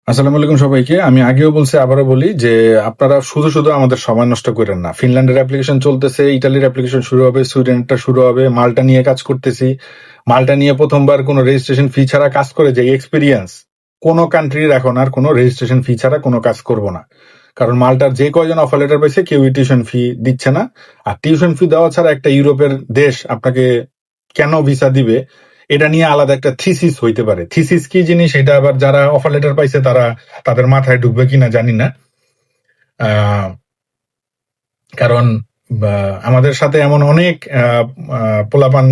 আসসালামু আলাইকুম সবাইকে। আমি আগেও বলছি, আবারও বলি যে আপনারা শুধু শুধু আমাদের সময় নষ্ট করেন না। ফিনল্যান্ডের অ্যাপ্লিকেশন চলতেছে, ইটালির অ্যাপ্লিকেশন শুরু হবে, সুইডেনটা শুরু হবে, মাল্টা নিয়ে কাজ করতেছি। মাল্টা নিয়ে প্রথমবার কোনো রেজিস্ট্রেশন ফি ছাড়া কাজ করে যে এক্সপিরিয়েন্স, কোনো কান্ট্রির এখন আর কোনো রেজিস্ট্রেশন ফি ছাড়া কোনো কাজ করব না। কারণ মাল্টার যে কয়জন অফার লেটার পাইছে কেউই টিউশন ফি দিচ্ছে না। আর টিউশন ফি দেওয়া ছাড়া একটা ইউরোপের দেশ আপনাকে কেন ভিসা দিবে, এটা নিয়ে আলাদা একটা থিসিস হইতে পারে। থিসিস কি জিনিস এটা আবার যারা অফার লেটার পাইছে তারা তাদের মাথায় ঢুকবে কিনা জানি না। আহ, কারণ আমাদের সাথে এমন অনেক পোলাপান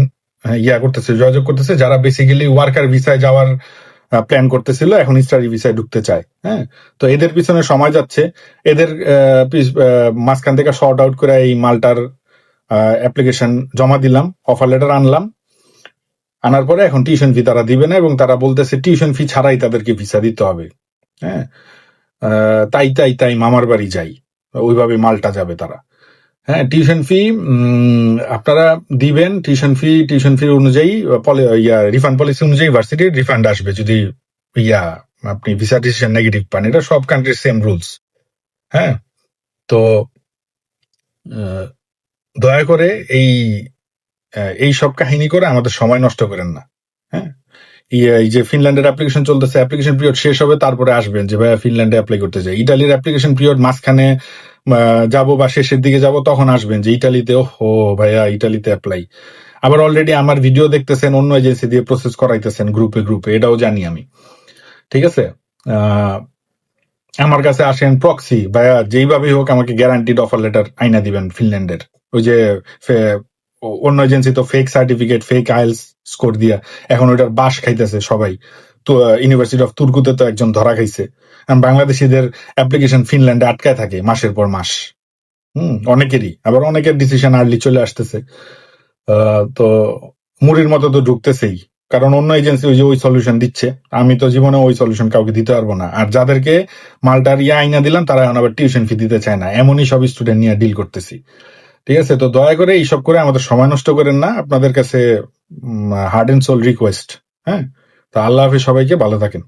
ইয়া করতেছে, যোগাযোগ করতেছে, যারা বেসিক্যালি ওয়ার্কার ভিসায় যাওয়ার প্ল্যান করতেছিল, এখন স্টাডি ভিসায় ঢুকতে চায়। হ্যাঁ, তো এদের পিছনে সময় যাচ্ছে। এদের মাঝখান থেকে শর্ট আউট করে এই মালটার অ্যাপ্লিকেশন জমা দিলাম, অফার লেটার আনলাম। আনার পরে এখন টিউশন ফি তারা দিবে না, এবং তারা বলতেছে টিউশন ফি ছাড়াই তাদেরকে ভিসা দিতে হবে। হ্যাঁ, তাই তাই তাই মামার বাড়ি যাই, ওইভাবে মালটা যাবে তারা। হ্যাঁ, টিউশন ফি আপনারা দিবেন। টিউশন ফি অনুযায়ী রিফান্ড পলিসি অনুযায়ী ভার্সিটির রিফান্ড আসবে যদি ইয়া আপনি ভিসা ডিসিশন নেগেটিভ পান। এটা সব কান্ট্রির সেম রুলস। হ্যাঁ, তো দয়া করে এই সব কাহিনী করে আমাদের সময় নষ্ট করেন না। হ্যাঁ, এই যে ফিনল্যান্ডের অ্যাপ্লিকেশন চলতেছে, অ্যাপ্লিকেশন পিরিয়ড শেষ হবে, তারপরে আসবেন যে ভাইয়া ফিনল্যান্ডে অ্যাপ্লাই করতে চাই। ইটালির অ্যাপ্লিকেশন পিরিয়ড মাঝখানে যাব বা শেষের দিকে যাব, তখন আসবেন যে ইটালিতে, ও ভাইয়া ইটালিতে অ্যাপ্লাই। আবার অলরেডি আমার ভিডিও দেখতেছেন, অন্য এজেন্সি দিয়ে প্রসেস করাইতেছেন গ্রুপে গ্রুপে, এটাও জানি আমি। ঠিক আছে, আমার কাছে আসেন প্রক্সি, ভাইয়া যেইভাবেই হোক আমাকে গ্যারান্টিড অফার লেটার আইনা দিবেন ফিনল্যান্ডের। ওই যে অন্য এজেন্সি তো fake certificate, fake IELTS score দিয়া এখন ওইটার বাস খাইতেছে সবাই। তো ইউনিভার্সিটি অফ তুর্কুতে তো একজন ধরা খাইছে। বাংলাদেশিদের অ্যাপ্লিকেশন ফিনল্যান্ডে আটকায় থাকে মাসের পর মাস। অনেকেরই, আবার অনেকের ডিসিশন আর্লি চলে আসতেছে। তো মুড়ির মতো তো ঢুকতেছেই, কারণ অন্য এজেন্সি ওই সলিউশন দিচ্ছে। আমি তো জীবনে ওই সলিউশন কাউকে দিতে পারবো না। আর যাদেরকে মালটার আইনা দিলাম তারা এখন আবার টিউশন ফি দিতে চায় না, এমনই সব স্টুডেন্ট নিয়ে ডিল করতেছি। ঠিক আছে, তো দয়া করে এইসব করে আমাদের সময় নষ্ট করেন না। আপনাদের কাছে হার্ড এন্ড সোল রিকোয়েস্ট। হ্যাঁ, তো আল্লাহ হাফিজ, সবাইকে ভালো থাকেন।